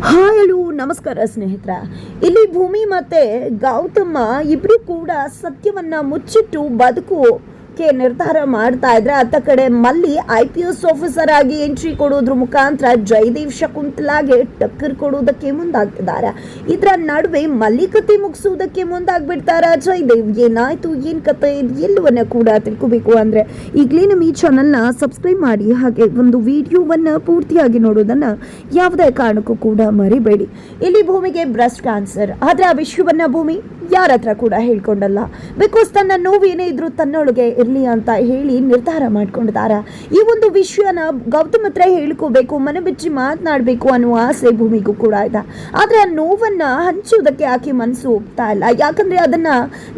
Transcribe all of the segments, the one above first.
Hello ನಮಸ್ಕಾರ ಸ್ನೇಹಿತರ. ಇಲ್ಲಿ ಭೂಮಿ ಮತ್ತೆ ಗೌತಮ್ಮ ಇಬ್ರು ಕೂಡ ಸತ್ಯವನ್ನ ಮುಚ್ಚಿಟ್ಟು ಬದುಕೋಕೆ ನಿರ್ಧಾರ ಮಾಡ್ತಾ ಇದ್ರೆ, ಅತ್ತ ಕಡೆ ಮಲ್ಲಿ IPS ಆಫೀಸರ್ ಆಗಿ ಎಂಟ್ರಿ ಕೊಡೋದ್ರ ಮುಖಾಂತರ ಜಯದೇವ್ ಶಕುಂತಲಾಗೆ ಟಕ್ಕರ್ ಕೊಡೋದಕ್ಕೆ ಮುಂದಾಗ್ತಿದ್ದಾರೆ. ಇದರ ನಡುವೆ ಮಲ್ಲಿ ಕತೆ ಮುಗಿಸೋದಕ್ಕೆ ಮುಂದಾಗ್ಬಿಡ್ತಾರ ಜಯದೇವ್. ಏನಾಯ್ತು, ಏನ್ ಕತೆ, ಎಲ್ಲವನ್ನ ಕೂಡ ತಿಳ್ಕೋಬೇಕು ಅಂದ್ರೆ ಈಗಲೇ ನಮ್ಮ ಈ ಚಾನಲ್ನ ಸಬ್ಸ್ಕ್ರೈಬ್ ಮಾಡಿ, ಹಾಗೆ ಒಂದು ವಿಡಿಯೋವನ್ನ ಪೂರ್ತಿಯಾಗಿ ನೋಡೋದನ್ನ ಯಾವುದೇ ಕಾರಣಕ್ಕೂ ಕೂಡ ಮರಿಬೇಡಿ. ಇಲ್ಲಿ ಭೂಮಿಗೆ ಬ್ರೆಸ್ಟ್ ಕ್ಯಾನ್ಸರ್, ಆದ್ರೆ ಆ ವಿಷಯವನ್ನ ಭೂಮಿ ಯಾರ ಹತ್ರ ಕೂಡ ಹೇಳ್ಕೊಂಡಲ್ಲ. ಬಿಕಾಸ್ ತನ್ನ ನೋವೇನೇ ಇದ್ರು ತನ್ನೊಳಗೆ ಇರ್ಲಿ ಅಂತ ಹೇಳಿ ನಿರ್ಧಾರ ಮಾಡ್ಕೊಂಡಿದ್ದಾರೆ. ಈ ಒಂದು ವಿಷಯನ ಗೌತಮ್ ಹತ್ರ ಹೇಳ್ಕೋಬೇಕು, ಮನೆ ಬಿಚ್ಚಿ ಮಾತನಾಡಬೇಕು ಅನ್ನುವ ಆಸೆ ಭೂಮಿಗೂ ಕೂಡ ಇದೆ. ಆದ್ರೆ ಆ ನೋವನ್ನ ಹಂಚೋದಕ್ಕೆ ಆಕೆ ಮನಸ್ಸು ಹೋಗ್ತಾ ಇಲ್ಲ. ಯಾಕಂದ್ರೆ ಅದನ್ನ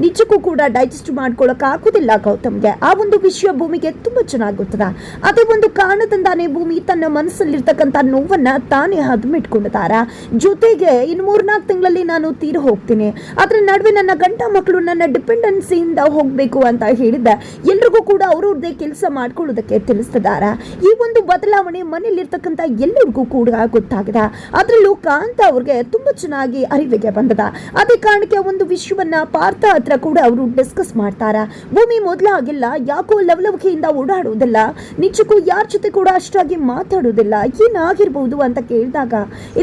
ನಿಜಕ್ಕೂ ಕೂಡ ಡೈಜೆಸ್ಟ್ ಮಾಡ್ಕೊಳಕ್ ಆಗುದಿಲ್ಲ ಗೌತಮ್ಗೆ. ಆ ಒಂದು ವಿಷಯ ಭೂಮಿಗೆ ತುಂಬಾ ಚೆನ್ನಾಗಿ ಗೊತ್ತದ. ಅದೇ ಒಂದು ಕಾರಣದಿಂದಾನೇ ಭೂಮಿ ತನ್ನ ಮನಸ್ಸಲ್ಲಿರ್ತಕ್ಕಂಥ ನೋವನ್ನ ತಾನೇ ಹದಮಿಟ್ಕೊಂಡಿದ್ದಾರೆ. ಜೊತೆಗೆ ಇನ್ನು 3-4 ತಿಂಗಳಲ್ಲಿ ನಾನು ತೀರ್ ಹೋಗ್ತೀನಿ, ಆದ್ರೆ ನಡುವೆ ನನ್ನ ಗಂಡ ಮಕ್ಕಳು ನನ್ನ ಡಿಪೆಂಡೆನ್ಸಿಯಿಂದ ಹೋಗ್ಬೇಕು ಅಂತ ಹೇಳಿದ್ದೆ. ಎಲ್ರಿಗೂ ಕೂಡ ಅವ್ರವ್ರದೇ ಕೆಲಸ ಮಾಡ್ಕೊಳ್ಳೋದಕ್ಕೆ ತಿಳಿಸ್ತಿದ್ದಾರೆ. ಈ ಒಂದು ಬದಲಾವಣೆ ಮನೆಯಲ್ಲಿರ್ತಕ್ಕಂಥ ಎಲ್ಲರಿಗೂ ಕೂಡ ಗೊತ್ತಾಗಿದೆ. ಅದರಲ್ಲೂ ಕಾಂತ ಅವ್ರಿಗೆ ತುಂಬಾ ಚೆನ್ನಾಗಿ ಅರಿವಿಗೆ ಬಂದದ. ಅದೇ ಕಾರಣಕ್ಕೆ ಒಂದು ವಿಷಯವನ್ನ ಪಾರ್ಥ ಹತ್ರ ಕೂಡ ಅವರು ಡಿಸ್ಕಸ್ ಮಾಡ್ತಾರ. ಭೂಮಿ ಮೊದಲಾಗಿಲ್ಲ, ಯಾಕೋ ಲವಲವಿಕೆಯಿಂದ ಓಡಾಡುವುದಿಲ್ಲ, ನಿಜಕ್ಕೂ ಯಾರ ಜೊತೆ ಕೂಡ ಅಷ್ಟಾಗಿ ಮಾತಾಡೋದಿಲ್ಲ, ಏನಾಗಿರ್ಬಹುದು ಅಂತ ಕೇಳಿದಾಗ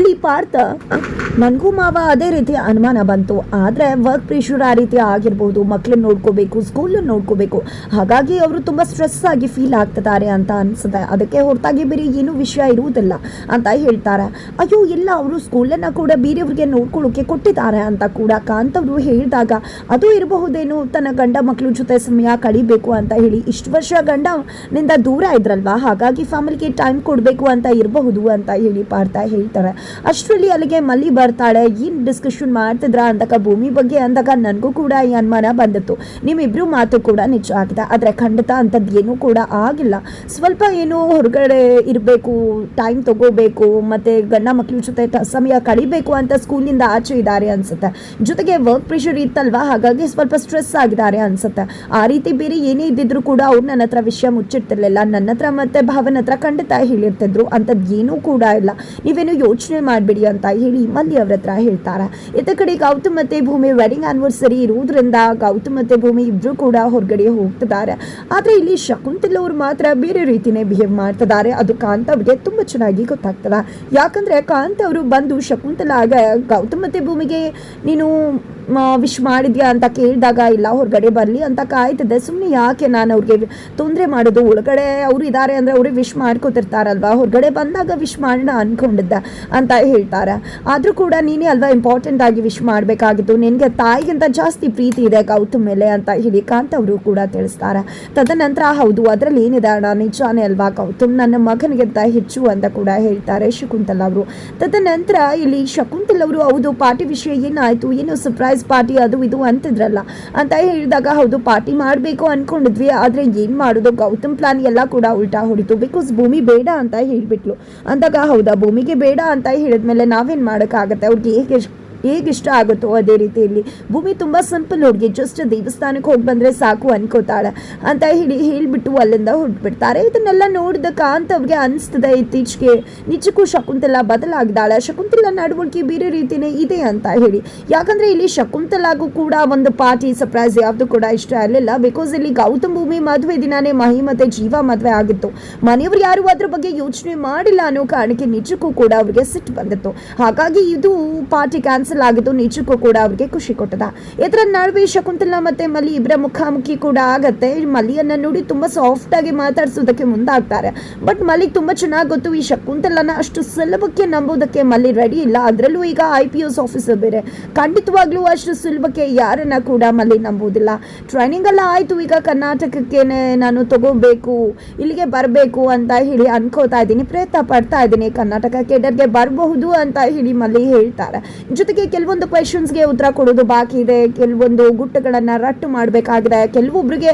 ಇಲ್ಲಿ ಪಾರ್ಥ ನನ್ಗೂ ಮಾವ ಅದೇ ರೀತಿ ಅನುಮಾನ ಬಂತು, ಆದ್ರೆ ವರ್ಕ್ ಪ್ರೆಷರ್ ಆ ರೀತಿ ಆಗಿರ್ಬೋದು, ಮಕ್ಕಳನ್ನ ನೋಡ್ಕೋಬೇಕು, ಸ್ಕೂಲ್ ನೋಡ್ಕೋಬೇಕು, ಹಾಗಾಗಿ ಅವರು ತುಂಬಾ ಸ್ಟ್ರೆಸ್ ಆಗಿ ಫೀಲ್ ಆಗ್ತಿದ್ದಾರೆ ಅಂತ ಅನ್ಸುತ್ತೆ. ಅದಕ್ಕೆ ಹೊರತಾಗಿ ಬೇರೆ ಏನು ವಿಷಯ ಇರುವುದಿಲ್ಲ ಅಂತ ಹೇಳ್ತಾರೆ. ಅಯ್ಯೋ ಇಲ್ಲ, ಅವರು ಸ್ಕೂಲನ್ನ ಕೂಡ ಬೇರೆಯವ್ರಿಗೆ ನೋಡ್ಕೊಳ್ಳೋಕೆ ಕೊಟ್ಟಿದ್ದಾರೆ ಅಂತ ಕೂಡ ಕಾಂತವ್ರು ಹೇಳಿದಾಗ ಅದು ಇರಬಹುದೇನು, ತನ್ನ ಗಂಡ ಮಕ್ಕಳ ಜೊತೆ ಸಮಯ ಕಳಿಬೇಕು ಅಂತ ಹೇಳಿ ಇಷ್ಟು ವರ್ಷ ಗಂಡನಿಂದ ದೂರ ಇದ್ರಲ್ವಾ, ಹಾಗಾಗಿ ಫ್ಯಾಮಿಲಿಗೆ ಟೈಮ್ ಕೊಡಬೇಕು ಅಂತ ಇರಬಹುದು ಅಂತ ಹೇಳಿ ಪಾರ್ಥ ಹೇಳ್ತಾರೆ. ಅಷ್ಟರಲ್ಲಿ ಅಲ್ಲಿಗೆ ಮಲ್ಲಿ ಬರ್ತಾಳೆ. ಏನ್ ಡಿಸ್ಕಷನ್ ಮಾಡ್ತಿದ್ರ ಅಂದಾಗ ಭೂಮಿ ಬಗ್ಗೆ ಅಂದಾಗ ನನಗೂ ಕೂಡ ಈ ಅನುಮಾನ ಬಂದಿತ್ತು. ನಿಮ್ಮಿಬ್ರು ಮಾತು ಕೂಡ ನಿಜ ಆಗಿದೆ, ಆದ್ರೆ ಖಂಡಿತ ಅಂತದ್ದು ಏನೂ ಕೂಡ ಆಗಿಲ್ಲ. ಸ್ವಲ್ಪ ಏನು ಹೊರಗಡೆ ಇರಬೇಕು, ಟೈಮ್ ತಗೋಬೇಕು, ಮತ್ತೆ ಗಂಡ ಮಕ್ಕಳ ಜೊತೆ ಸಮಯ ಕಳಿಬೇಕು ಅಂತ ಸ್ಕೂಲಿಂದ ಆಚೆ ಇದ್ದಾರೆ ಅನ್ಸುತ್ತೆ. ಜೊತೆಗೆ ವರ್ಕ್ ಪ್ರೆಷರ್ ಇತ್ತಲ್ವಾ, ಹಾಗಾಗಿ ಸ್ವಲ್ಪ ಸ್ಟ್ರೆಸ್ ಆಗಿದ್ದಾರೆ ಅನ್ಸುತ್ತೆ. ಆ ರೀತಿ ಬೇರೆ ಏನೇ ಇದ್ದಿದ್ರು ಕೂಡ ಅವ್ರು ನನ್ನ ಹತ್ರ ವಿಷಯ ಮುಚ್ಚಿರ್ತಿರ್ಲಿಲ್ಲ. ನನ್ನ ಹತ್ರ ಮತ್ತೆ ಭಾವನ ಹತ್ರ ಖಂಡಿತ ಹೇಳಿರ್ತಿದ್ರು. ಅಂಥದ್ದು ಏನೂ ಕೂಡ ಇಲ್ಲ, ನೀವೇನು ಯೋಚನೆ ಮಾಡಬೇಡಿ ಅಂತ ಹೇಳಿ ಮಲ್ಲಿ ಅವ್ರ ಹತ್ರ ಹೇಳ್ತಾರೆ. ಇತ್ತ ಕಡೆ ಗೌತಮ್ ಮತ್ತೆ ಭೂಮಿ ವೆಡ್ಡಿಂಗ್ ಆನಿವರ್ಸರಿ ಇರುವುದರಿಂದ ಗೌತಮ್ ಮತ್ತೆ ಭೂಮಿ ಇಬ್ರು ಕೂಡ ಹೊರಗಡೆ ಹೋಗ್ತಿದ್ದಾರೆ. ಆದ್ರೆ ಇಲ್ಲಿ ಶಕುಂತಲ ಅವ್ರು ಮಾತ್ರ ಬೇರೆ ರೀತಿನೇ ಬಿಹೇವ್ ಮಾಡ್ತಿದ್ದಾರೆ. ಅದು ಕಾಂತ ಅವ್ರಿಗೆ ತುಂಬಾ ಚೆನ್ನಾಗಿ ಗೊತ್ತಾಗ್ತದ. ಯಾಕಂದ್ರೆ ಕಾಂತ ಅವರು ಬಂದು ಶಕುಂತಲಾಗ ಗೌತಮ್ ಮತ್ತೆ ಭೂಮಿಗೆ ನೀನು ವಿಶ್ ಮಾಡಿದ್ಯಾ ಅಂತ ಕೇಳಿದಾಗ ಇಲ್ಲ, ಹೊರಗಡೆ ಬರಲಿ ಅಂತ ಕಾಯ್ತಿದ್ದೆ. ಸುಮ್ಮನೆ ಯಾಕೆ ನಾನು ಅವ್ರಿಗೆ ತೊಂದರೆ ಮಾಡೋದು, ಒಳಗಡೆ ಅವ್ರು ಇದ್ದಾರೆ ಅಂದ್ರೆ ಅವ್ರಿಗೆ ವಿಶ್ ಮಾಡ್ಕೋತಿರ್ತಾರಲ್ವಾ, ಹೊರಗಡೆ ಬಂದಾಗ ವಿಶ್ ಮಾಡೋಣ ಅನ್ಕೊಂಡಿದ್ದೆ ಅಂತ ಹೇಳ್ತಾರೆ. ಆದ್ರೂ ಕೂಡ ನೀನೇ ಅಲ್ವಾ ಇಂಪಾರ್ಟೆಂಟ್ ಆಗಿ ವಿಶ್ ಮಾಡಬೇಕಾಗಿತ್ತು, ನಿನಗೆ ತಾಯಿಗಿಂತ ಜಾಸ್ತಿ ಪ್ರೀತಿ ಇದೆ ಗೌತಮ್ ಮೇಲೆ ಅಂತ ಹೇಳಿ ಕಾಂತ ಅವರು ಕೂಡ ತಿಳಿಸ್ತಾರೆ. ತದನಂತರ ಹೌದು, ಅದರಲ್ಲಿ ಏನಿದೆ ಅಣ್ಣ, ನಿಜಾನೇ ಅಲ್ವಾ, ಗೌತಮ್ ನನ್ನ ಮಗನಿಗಿಂತ ಹೆಚ್ಚು ಅಂತ ಕೂಡ ಹೇಳ್ತಾರೆ ಶಕುಂತಲ ಅವರು. ತದನಂತರ ಇಲ್ಲಿ ಶಕುಂತಲ ಅವರು ಹೌದು ಪಾರ್ಟಿ ವಿಷಯ ಏನಾಯ್ತು, ಏನು ಸರ್ಪ್ರೈಸ್ ಪಾರ್ಟಿ ಅದು ಇದು ಅಂತಿದ್ರಲ್ಲ ಅಂತ ಹೇಳಿದಾಗ ಹೌದು ಪಾರ್ಟಿ ಮಾಡಬೇಕು ಅನ್ಕೊಂಡಿದ್ವಿ, ಆದ್ರೆ ಏನ್ ಮಾಡೋದು, ಗೌತಮ್ ಪ್ಲಾನ್ ಎಲ್ಲ ಕೂಡ ಉಲ್ಟಾ ಹೊಡಿತು. ಬಿಕಾಸ್ ಭೂಮಿ ಬೇಡ ಅಂತ ಹೇಳ್ಬಿಟ್ಲು ಅಂದಾಗ ಹೌದಾ, ಭೂಮಿಗೆ ಬೇಡ ಅಂತ ಹೇಳಿದ್ಮೇಲೆ ನಾವೇನ್ ಮಾಡೋಕ್ಕಾಗತ್ತೆ, ಅವ್ರಿಗೆ ಹೇಗೆ ಇಷ್ಟ ಆಗುತ್ತೋ ಅದೇ ರೀತಿಯಲ್ಲಿ. ಭೂಮಿ ತುಂಬಾ ಸಿಂಪಲ್ ಹುಡುಗಿ, ಜಸ್ಟ್ ದೇವಸ್ಥಾನಕ್ಕೆ ಹೋಗಿ ಬಂದ್ರೆ ಸಾಕು ಅನ್ಕೋತಾಳೆ ಅಂತ ಹೇಳ್ಬಿಟ್ಟು ಅಲ್ಲಿಂದ ಹೊರಟ್ಬಿಡ್ತಾರೆ. ಇದನ್ನೆಲ್ಲ ನೋಡಿದ ಕಾಂತ ಅವ್ರಿಗೆ ಅನಿಸ್ತದೆ ಇತ್ತೀಚೆಗೆ ನಿಜಕ್ಕೂ ಶಕುಂತಲ ಬದಲಾಗಿದ್ದಾಳೆ, ಶಕುಂತಲ ನಡವಳಿಕೆ ಬೇರೆ ರೀತಿನೇ ಇದೆ ಅಂತ ಹೇಳಿ. ಯಾಕಂದ್ರೆ ಇಲ್ಲಿ ಶಕುಂತಲಾಗೂ ಕೂಡ ಒಂದು ಪಾರ್ಟಿ ಸರ್ಪ್ರೈಸ್ ಯಾವ್ದು ಕೂಡ ಇಷ್ಟ ಇರಲಿಲ್ಲ. ಬಿಕಾಸ್ ಇಲ್ಲಿ ಗೌತಮ್ ಭೂಮಿ ಮದುವೆ ದಿನಾನೇ ಮಹಿ ಮತ್ತೆ ಜೀವ ಮದುವೆ ಆಗಿತ್ತು. ಮನೆಯವರು ಯಾರು ಅದ್ರ ಬಗ್ಗೆ ಯೋಚನೆ ಮಾಡಿಲ್ಲ ಅನ್ನೋ ಕಾರಣಕ್ಕೆ ನಿಜಕ್ಕೂ ಕೂಡ ಅವ್ರಿಗೆ ಸಿಟ್ಟು ಬಂದಿತ್ತು. ಹಾಗಾಗಿ ಇದು ಪಾರ್ಟಿ ಕ್ಯಾನ್ಸಲ್ ಆಗಿದ್ದು ನಿಜಕ್ಕೂ ಕೂಡ ಅವ್ರಿಗೆ ಖುಷಿ ಕೊಟ್ಟದ. ಇದರ ನಡುವೆ ಶಕುಂತಲ ಮತ್ತೆ ಮಲ್ಲಿ ಇಬ್ಬರ ಮುಖಾಮುಖಿ ಕೂಡ ಆಗತ್ತೆ. ಮಲ್ಲಿಯನ್ನ ನೋಡಿ ತುಂಬಾ ಸಾಫ್ಟ್ ಆಗಿ ಮಾತಾಡ್ಸೋದಕ್ಕೆ ಮುಂದಾಗ್ತಾರೆ. ಬಟ್ ಮಲ್ಲಿಗೆ ತುಂಬಾ ಚೆನ್ನಾಗಿ ಗೊತ್ತು ಈ ಶಕುಂತಲನ ಅಷ್ಟು ಸುಲಭಕ್ಕೆ ನಂಬೋದಕ್ಕೆ ಮಲ್ಲಿ ರೆಡಿ ಇಲ್ಲ. ಅದರಲ್ಲೂ ಈಗ IPS ಆಫೀಸರ್ ಬೇರೆ, ಖಂಡಿತವಾಗ್ಲೂ ಅಷ್ಟು ಸುಲಭಕ್ಕೆ ಯಾರನ್ನ ಕೂಡ ಮಲ್ಲಿ ನಂಬೋದಿಲ್ಲ. ಟ್ರೈನಿಂಗ್ ಎಲ್ಲ ಆಯ್ತು, ಈಗ ಕರ್ನಾಟಕಕ್ಕೇನೆ ನಾನು ತಗೋಬೇಕು, ಇಲ್ಲಿಗೆ ಬರಬೇಕು ಅಂತ ಹೇಳಿ ಅನ್ಕೋತಾ ಇದ್ದೀನಿ, ಪ್ರಯತ್ನ ಪಡ್ತಾ ಇದ್ದೀನಿ, ಕರ್ನಾಟಕ ಕೇಡರ್ಗೆ ಬರಬಹುದು ಅಂತ ಹೇಳಿ ಮಲ್ಲಿ ಹೇಳ್ತಾರೆ. ಜೊತೆಗೆ ಜೊತೆಗೆ ಕೆಲವೊಂದು ಕ್ವೆಶನ್ಸ್ಗೆ ಉತ್ತರ ಕೊಡೋದು ಬಾಕಿ ಇದೆ, ಕೆಲವೊಂದು ಗುಟ್ಟಗಳನ್ನು ರಟ್ಟು ಮಾಡಬೇಕಾಗಿದೆ, ಕೆಲವೊಬ್ಬರಿಗೆ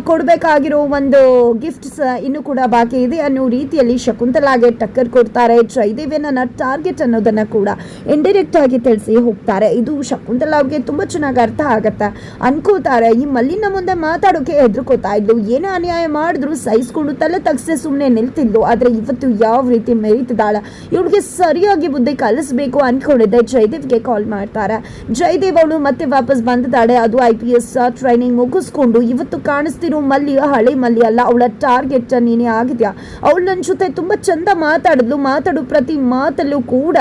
ಕೊಡಬೇಕಾಗಿರೋ ಒಂದು ಗಿಫ್ಟ್ಸ್ ಇನ್ನೂ ಕೂಡ ಬಾಕಿ ಇದೆ ಅನ್ನೋ ರೀತಿಯಲ್ಲಿ ಶಕುಂತಲಾಗೆ ಟಕ್ಕರ್ ಕೊಡ್ತಾರೆ. ಜಯದೇವಿ ನನ್ನ ಟಾರ್ಗೆಟ್ ಅನ್ನೋದನ್ನ ಕೂಡ ಇಂಡೈರೆಕ್ಟ್ ಆಗಿ ತಿಳಿಸಿ ಹೋಗ್ತಾರೆ. ಇದು ಶಕುಂತಲಾಗೆ ತುಂಬಾ ಚೆನ್ನಾಗಿ ಅರ್ಥ ಆಗತ್ತೆ. ಅನ್ಕೋತಾರೆ ಈ ಮಲ್ಲಿನ ಮುಂದೆ ಮಾತಾಡೋಕೆ ಹೆದರ್ಕೋತಾ ಇದ್ಲು, ಏನೇ ಅನ್ಯಾಯ ಮಾಡಿದ್ರು ಸಹಿಸ್ಕೊಂಡು ತಲೆ ತಗ್ಸೆ ಸುಮ್ಮನೆ ನಿಲ್ತಿದ್ಲು. ಆದ್ರೆ ಇವತ್ತು ಯಾವ ರೀತಿ ಮೆರೀತಿದ್ದಾಳ, ಇವಳಿಗೆ ಸರಿಯಾಗಿ ಬುದ್ಧಿ ಕಲಿಸ್ಬೇಕು ಅನ್ಕೊಂಡಿದ್ದೆ. ಜಯದೇವ್ಗೆ ಕಾಲ್ ಮಾಡ್ತಾರೆ. ಜಯದೇವ್ ಅವಳು ಮತ್ತೆ ವಾಪಸ್ ಬಂದಿದ್ದಾಳೆ. ಅದು IPS ಟ್ರೈನಿಂಗ್ ಮುಗಿಸ್ಕೊಂಡು ಇವತ್ತು ಕಾಣಿಸ್ತಿರೋ ಮಲ್ಲಿ ಹಳೆ ಮಲ್ಲಿ ಅಲ್ಲ, ಅವಳ ಟಾರ್ಗೆಟ್ ನೀನೇ ಆಗಿದ್ಯಾ. ಅವಳು ನನ್ನ ಜೊತೆ ತುಂಬಾ ಚಂದ ಮಾತಾಡಿದ್ಲು, ಮಾತಾಡು ಪ್ರತಿ ಮಾತಲ್ಲೂ ಕೂಡ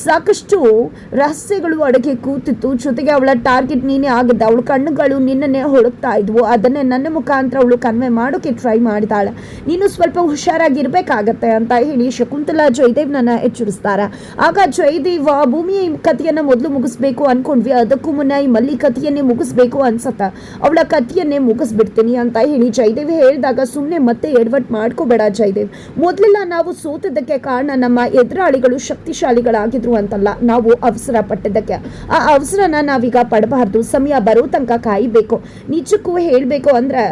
ಸಾಕಷ್ಟು ರಹಸ್ಯಗಳು ಅಡಗಿ ಕೂತಿತ್ತು. ಜೊತೆಗೆ ಅವಳ ಟಾರ್ಗೆಟ್ ನೀನೇ ಆಗಿದ್ದ, ಅವಳ ಕಣ್ಣುಗಳು ನಿನ್ನನ್ನೇ ಹೊಳಗ್ತಾ ಇದ್ವು. ಅದನ್ನೇ ನನ್ನ ಮುಖಾಂತರ ಅವಳು ಕನ್ವೆ ಮಾಡೋಕೆ ಟ್ರೈ ಮಾಡಿದಾಳೆ. ನೀನು ಸ್ವಲ್ಪ ಹುಷಾರಾಗಿರ್ಬೇಕಾಗತ್ತೆ ಅಂತ ಹೇಳಿ ಶಕುಂತಲಾ ಜಯದೇವ್ನನ್ನ ಎಚ್ಚರಿಸ್ತಾರೆ. ಆಗ ಜಯದೇವ ಭೂಮಿಯ ಕಥೆಯನ್ನ ಮೊದಲು ಮುಗಿಸ್ಬೇಕು ಅನ್ಕೊಂಡ್ವಿ, ಅದಕ್ಕೂ ಮುನ್ನ ಈ ಮಲ್ಲಿ ಕಥೆಯನ್ನೇ ಮುಗಿಸ್ಬೇಕು ಅನ್ಸತ್ತ, ಅವಳ ಕಥೆಯನ್ನೇ ಮುಗಿಸ್ಬಿಡ್ತೀನಿ ಅಂತ ಹೇಳಿ ಜಯದೇವ್ ಹೇಳಿದಾಗ ಸುಮ್ಮನೆ ಮತ್ತೆ ಎಡವಟ್ ಮಾಡ್ಕೋಬೇಡ ಜಯದೇವ್. ಮೊದಲೆಲ್ಲ ನಾವು ಸೋತಿದ್ದಕ್ಕೆ ಕಾರಣ ನಮ್ಮ ಎದುರಾಳಿಗಳು ಶಕ್ತಿಶಾಲಿಗಳಾಗಿದ್ರು ಅಂತಲ್ಲ, ನಾವು ಅವಸರ ಪಟ್ಟಿದ್ದಕ್ಕೆ. ಆ ಅವಸರನ ನಾವೀಗ ಪಡಬಾರ್ದು, ಸಮಯ ಬರೋ ತನಕ ಕಾಯಬೇಕು. ನಿಜಕ್ಕೂ ಹೇಳಬೇಕು ಅಂದ್ರೆ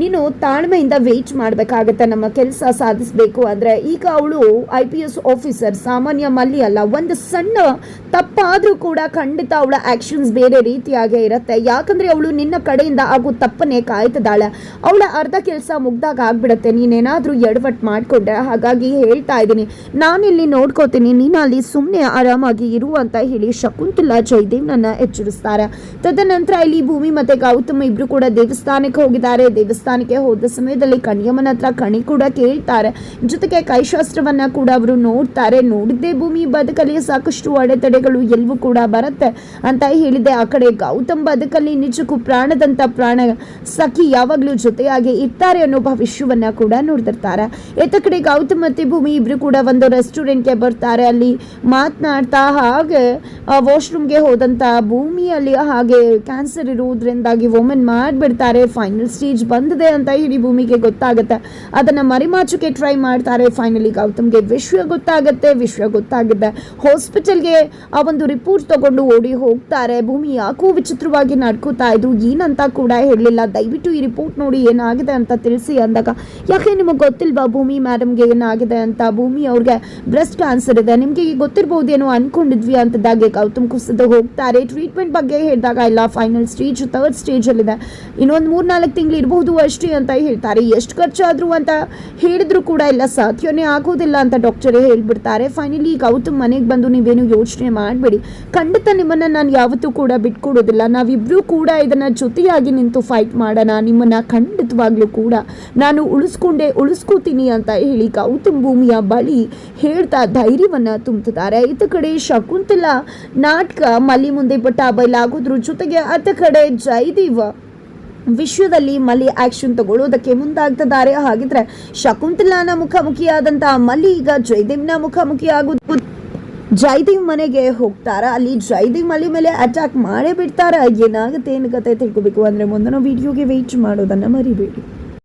ನೀನು ತಾಳ್ಮೆಯಿಂದ ವೇಟ್ ಮಾಡಬೇಕಾಗತ್ತೆ ನಮ್ಮ ಕೆಲಸ ಸಾಧಿಸಬೇಕು ಅಂದ್ರೆ. ಈಗ ಅವಳು IPS ಆಫೀಸರ್, ಸಾಮಾನ್ಯ ಮಲ್ಲಿ ಅಲ್ಲ. ಒಂದು ಸಣ್ಣ ತಪ್ಪಾದ್ರೂ ಕೂಡ ಖಂಡಿತ ಅವಳ ಆಕ್ಷನ್ಸ್ ಬೇರೆ ರೀತಿಯಾಗೇ ಇರುತ್ತೆ. ಯಾಕಂದ್ರೆ ಅವಳು ನಿನ್ನ ಕಡೆಯಿಂದ ಆಗೋ ತಪ್ಪನ್ನೇ ಕಾಯ್ತಿದ್ದಾಳೆ. ಅವಳ ಅರ್ಧ ಕೆಲಸ ಮುಗ್ದಾಗ ಆಗ್ಬಿಡತ್ತೆ ನೀನೇನಾದ್ರೂ ಎಡವಟ್ ಮಾಡ್ಕೊಂಡ್ರೆ. ಹಾಗಾಗಿ ಹೇಳ್ತಾ ಇದ್ದೀನಿ, ನಾನಿಲ್ಲಿ ನೋಡ್ಕೋತೀನಿ, ನೀನು ಅಲ್ಲಿ ಸುಮ್ಮನೆ ಆರಾಮಾಗಿ ಇರು ಅಂತ ಹೇಳಿ ಶಕುಂತಲಾ ಜಯದೇವ್ನನ್ನ ಎಚ್ಚರಿಸ್ತಾರೆ. ತದನಂತರ ಇಲ್ಲಿ ಭೂಮಿ ಮತ್ತೆ ಗೌತಮ್ ಇಬ್ರು ಕೂಡ ದೇವಸ್ಥಾನಕ್ಕೆ ಹೋಗಿದ್ದಾರೆ. ದೇವಸ್ಥಾನಕ್ಕೆ ಹೋದ ಸಮಯದಲ್ಲಿ ಕಣಿಯಮ್ಮನ ಹತ್ರ ಕಣಿ ಕೂಡ ಕೇಳ್ತಾರೆ. ಜೊತೆಗೆ ಕೈಶಾಸ್ತ್ರವನ್ನ ಕೂಡ ಅವರು ನೋಡ್ತಾರೆ. ನೋಡಿದ್ದೆ ಭೂಮಿ ಬದುಕಲ್ಲಿ ಸಾಕಷ್ಟು ಅಡೆತಡೆಗಳು ಎಲ್ಲವೂ ಕೂಡ ಬರುತ್ತೆ ಅಂತ ಹೇಳಿದೆ. ಆ ಕಡೆ ಗೌತಮ್ ಬದುಕಲ್ಲಿ ನಿಜಕ್ಕೂ ಪ್ರಾಣದಂತ ಪ್ರಾಣ ಸಖಿ ಯಾವಾಗ್ಲೂ ಜೊತೆಯಾಗಿ ಇರ್ತಾರೆ ಅನ್ನೋ ಭವಿಷ್ಯವನ್ನ ಕೂಡ ನೋಡ್ತಿರ್ತಾರೆ. ಎತ್ತ ಕಡೆ ಗೌತಮ್ ಮತ್ತೆ ಭೂಮಿ ಇಬ್ರು ಕೂಡ ಒಂದು ರೆಸ್ಟೋರೆಂಟ್ಗೆ ಬರ್ತಾರೆ. ಅಲ್ಲಿ ಮಾತನಾಡ್ತಾ ಹಾಗೆ ವಾಶ್ರೂಮ್ಗೆ ಹೋದಂತ ಭೂಮಿಯಲ್ಲಿ ಹಾಗೆ ಕ್ಯಾನ್ಸರ್ ಇರುವುದರಿಂದಾಗಿ ವುಮೆನ್ ಮಾಡಿಬಿಡ್ತಾರೆ. ಫೈನಲ್ ಸ್ಟೇಜ್ ಬಂದಿದೆ ಅಂತ ಹೇಳಿ ಭೂಮಿಗೆ ಗೊತ್ತಾಗುತ್ತೆ. ಅದನ್ನ ಮರಿಮಾಚುಕೆ ಟ್ರೈ ಮಾಡ್ತಾರೆ. ಫೈನಲಿ ಗೌತಮ್ಗೆ ವಿಷಯ ಗೊತ್ತಾಗುತ್ತೆ. ಹಾಸ್ಪಿಟಲ್ಗೆ ಆ ಒಂದು ರಿಪೋರ್ಟ್ ತಗೊಂಡು ಓಡಿ ಹೋಗ್ತಾರೆ. ಭೂಮಿ ಯಾಕೋ ವಿಚಿತ್ರವಾಗಿ ನಡ್ಕೋತಾ ಇದ್ರು, ಏನಂತ ಕೂಡ ಹೇಳಲಿಲ್ಲ. ದಯವಿಟ್ಟು ಈ ರಿಪೋರ್ಟ್ ನೋಡಿ ಏನಾಗಿದೆ ಅಂತ ತಿಳಿಸಿ ಅಂದಾಗ, ಯಾಕೆ ನಿಮಗೆ ಗೊತ್ತಿಲ್ವಾ ಭೂಮಿ ಮೇಡಮ್ಗೆ ಏನಾಗಿದೆ ಅಂತ. ಭೂಮಿ ಅವ್ರಿಗೆ ಬ್ರೆಸ್ಟ್ ಕ್ಯಾನ್ಸರ್ ಇದೆ, ನಿಮ್ಗೆ ಗೊತ್ತಿರ್ಬೋದೇನೋ ಅನ್ಕೊಂಡಿದ್ವಿ ಅಂತದಾಗೆ ಗೌತಮ್ ಕುಸಿದು ಹೋಗ್ತಾರೆ. ಟ್ರೀಟ್ಮೆಂಟ್ ಬಗ್ಗೆ ಹೇಳಿದಾಗ ಇಲ್ಲ, ಫೈನಲ್ ಸ್ಟೇಜ್, ಥರ್ಡ್ ಸ್ಟೇಜ್ ಅಲ್ಲಿದೆ, ಇನ್ನೊಂದು 3-4 ತಿಂಗಳು ಇರಬಹುದು ಅಷ್ಟೇ ಅಂತ ಹೇಳ್ತಾರೆ. ಎಷ್ಟು ಖರ್ಚಾದ್ರು ಅಂತ ಹೇಳಿದ್ರು ಕೂಡ ಇಲ್ಲ, ಸಾಧ್ಯವೇ ಆಗೋದಿಲ್ಲ ಅಂತ ಡಾಕ್ಟರೇ ಹೇಳ್ಬಿಡ್ತಾರೆ. ಫೈನಲಿ ಗೌತಮ್ ಮನೆಗೆ ಬಂದು ನೀವೇನು ಯೋಚನೆ ಮಾಡಬೇಡಿ, ಖಂಡಿತ ನಿಮ್ಮನ್ನ ನಾನು ಯಾವತ್ತೂ ಕೂಡ ಬಿಟ್ಕೊಡೋದಿಲ್ಲ, ನಾವಿಬ್ರು ಕೂಡ ಇದನ್ನ ಜೊತೆಯಾಗಿ ನಿಂತು ಫೈಟ್ ಮಾಡೋಣ, ನಿಮ್ಮನ್ನ ಖಂಡಿತವಾಗ್ಲೂ ಕೂಡ ನಾನು ಉಳಿಸ್ಕೋತೀನಿ ಅಂತ ಹೇಳಿ ಗೌತಮ್ ಭೂಮಿಯ ಬಳಿ ಹೇಳ್ತಾ ಧೈರ್ಯವನ್ನ ತುಂಬುತ್ತಾರೆ. ಇತ್ತ ಕಡೆ ಶಕುಂತಲಾ ನಾಟಕ ಮಲ್ಲಿ ಮುಂದೆ ಬಟ್ಟ ಬಯಲಾಗೋದ್ರ ಜೊತೆಗೆ ಅತ್ತ ಕಡೆ ಜಯದೇವ ವಿಶ್ವದಲ್ಲಿ ಮಲ್ಲಿ ಆಕ್ಷನ್ ತಗೊಳ್ಳೋದಕ್ಕೆ ಮುಂದಾಗ್ತಿದ್ದಾರೆ. ಹಾಗಿದ್ರೆ ಶಕುಂತಲಾನ ಮುಖಾಮುಖಿಯಾದಂತಹ ಮಲ್ಲಿ ಈಗ ಜಯದೇವ್ನ ಮುಖಾಮುಖಿ ಆಗೋದು. ಜಯದೇವ್ ಮನೆಗೆ ಹೋಗ್ತಾರ. ಅಲ್ಲಿ ಜಯದೇವ್ ಮಲ್ಲಿ ಮೇಲೆ ಅಟ್ಯಾಕ್ ಮಾಡೇ ಬಿಡ್ತಾರ. ಏನಾಗುತ್ತೆ ಏನು ಕತೆ ತಿಳ್ಕೊಬೇಕು ಅಂದ್ರೆ ಮುಂದಿನ ವಿಡಿಯೋಗೆ ವೇಟ್ ಮಾಡೋದನ್ನ ಮರಿಬೇಡಿ.